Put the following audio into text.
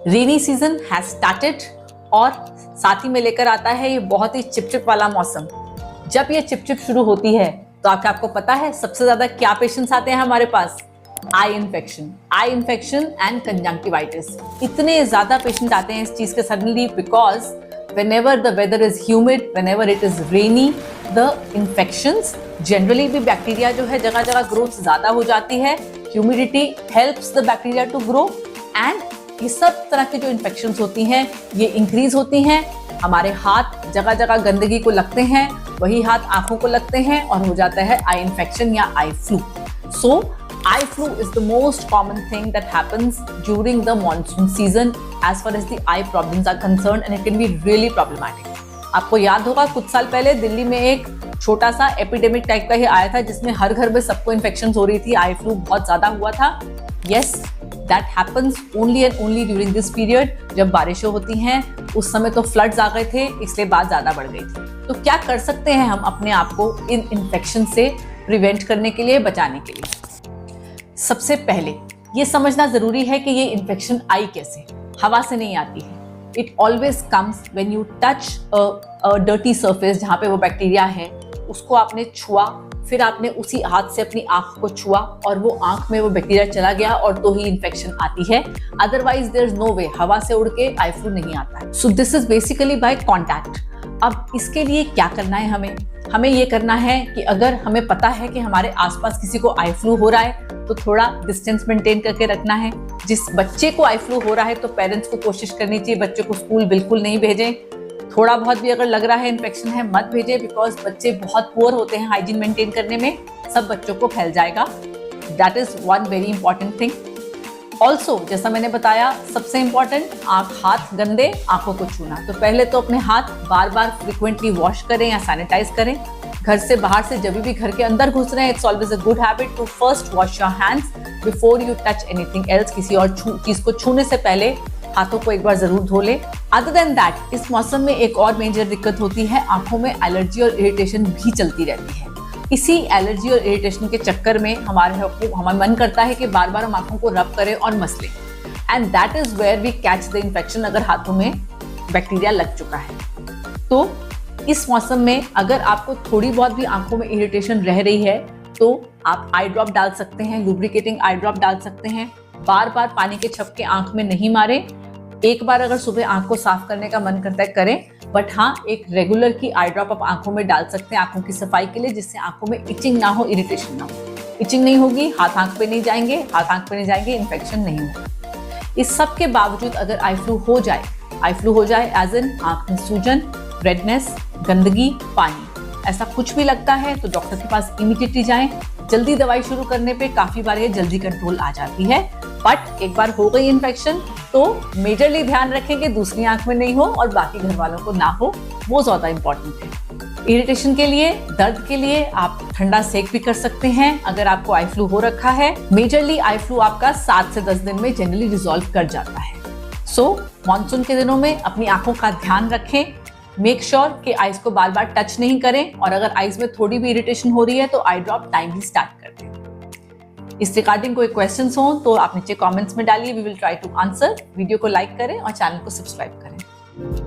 Rainy season has started और साथ ही में लेकर आता है ये बहुत ही चिपचिप वाला मौसम। जब ये चिपचिप शुरू होती है तो आपको पता है सबसे ज्यादा क्या पेशेंट्स आते हैं हमारे पास? Eye infection and conjunctivitis. इतने ज्यादा पेशेंट आते हैं इस चीज के suddenly because whenever the weather is humid, whenever it is rainy, the infections generally भी बैक्टीरिया जो है जगह जगह ग्रोथ ज्यादा हो जाती है। Humidity helps the bacteria to grow and ये सब तरह की जो इन्फेक्शंस होती हैं ये इंक्रीज होती हैं। हमारे हाथ जगह जगह गंदगी को लगते हैं, वही हाथ आंखों को लगते हैं और हो जाता है आई इन्फेक्शन या eye flu. So eye flu is the most common thing that happens during the monsoon season as far as the eye problems are concerned and it can be really problematic. आपको याद होगा कुछ साल पहले दिल्ली में एक छोटा सा एपिडेमिक टाइप का ही आया था जिसमें हर घर में सबको इन्फेक्शन हो रही थी, आई फ्लू बहुत ज्यादा हुआ था। Yes, that happens only and only during this period जब बारिशें होती हैं। उस समय तो फ्लड्स आ गए थे इसलिए बात ज्यादा बढ़ गई थी। तो क्या कर सकते हैं हम अपने आप को इन इन्फेक्शन से प्रिवेंट करने के लिए, बचाने के लिए? सबसे पहले ये समझना जरूरी है कि ये इन्फेक्शन आई कैसे, हवा से नहीं आती है। It always comes when you touch a dirty surface, जहाँ पे वो बैक्टीरिया है उसको आपने छुआ, फिर आपने उसी हाथ से अपनी आंख को छुआ और वो आंख में वो बैक्टीरिया चला गया और तो ही इन्फेक्शन आती है। अदरवाइज देयर इज नो वे, हवा से उड़ के आई फ्लू नहीं आता है। So this is basically bye contact. अब इसके लिए क्या करना है हमें ये करना है कि अगर हमें पता है कि हमारे आसपास किसी को आई फ्लू हो रहा है तो थोड़ा डिस्टेंस मेंटेन करके रखना है। जिस बच्चे को आई फ्लू हो रहा है तो पेरेंट्स को कोशिश करनी चाहिए बच्चे को स्कूल बिल्कुल नहीं भेजें। थोड़ा बहुत भी अगर लग रहा है इन्फेक्शन है मत भेजें, बिकॉज बच्चे बहुत पुअर होते हैं हाइजीन मेंटेन करने में, सब बच्चों को फैल जाएगा। That is one very important thing. Also जैसा मैंने बताया सबसे इंपॉर्टेंट, हाथ गंदे, आंखों को छूना। तो पहले तो अपने हाथ बार बार फ्रिक्वेंटली वॉश करें या सैनिटाइज करें। घर से बाहर से जब भी घर के अंदर घुस रहे हैं it's always a good habit to first wash your hands before you touch anything else. किसी और चीज को छूने से पहले हाथों को एक बार जरूर धो ले। अदर देन दैट इस मौसम में एक और मेजर दिक्कत होती है, आंखों में एलर्जी और इरिटेशन भी चलती रहती है। इसी एलर्जी और इरिटेशन के चक्कर में हमारा मन करता है कि बार बार हम आंखों को रब करें और मसलें, and that is where we catch the infection अगर हाथों में बैक्टीरिया लग चुका है। तो इस मौसम में अगर आपको थोड़ी बहुत भी आंखों में इरिटेशन रह रही है तो आप आई ड्रॉप डाल सकते हैं, लुब्रिकेटिंग आई ड्रॉप डाल सकते हैं। बार बार पानी के छपके आंख में नहीं मारें। एक बार अगर सुबह आंख को साफ करने का मन करता है करें, बट हाँ एक रेगुलर की आई ड्रॉप आप आंखों में डाल सकते हैं आंखों की सफाई के लिए, जिससे आंखों में इचिंग ना हो, इरिटेशन ना हो। इचिंग नहीं होगी, हाथ आंख पे नहीं जाएंगे, इन्फेक्शन नहीं होगा। इस सब के बावजूद अगर आई फ्लू हो जाए एज इन आंख में सूजन, रेडनेस, गंदगी, पानी, ऐसा कुछ भी लगता है तो डॉक्टर के पास इमीडिएटली जाएं। जल्दी दवाई शुरू करने पे काफी बार ये जल्दी कंट्रोल आ जाती है, बट एक बार हो गई इन्फेक्शन तो मेजरली ध्यान रखें कि दूसरी आंख में नहीं हो और बाकी घर वालों को ना हो, वो ज्यादा इंपॉर्टेंट है। इरिटेशन के लिए, दर्द के लिए आप ठंडा सेक भी कर सकते हैं अगर आपको आई फ्लू हो रखा है। मेजरली आई फ्लू आपका 7 से 10 दिन में जनरली रिजॉल्व कर जाता है। सो मॉनसून के दिनों में अपनी आंखों का ध्यान रखें। मेक श्योर कि आइज को बार बार टच नहीं करें और अगर आइज में थोड़ी भी इरिटेशन हो रही है तो आई ड्रॉप टाइमली स्टार्ट कर दें। इस रिगार्डिंग कोई क्वेश्चंस हो तो आप नीचे कमेंट्स में डालिए, we will try to answer. Video को लाइक करें और चैनल को सब्सक्राइब करें।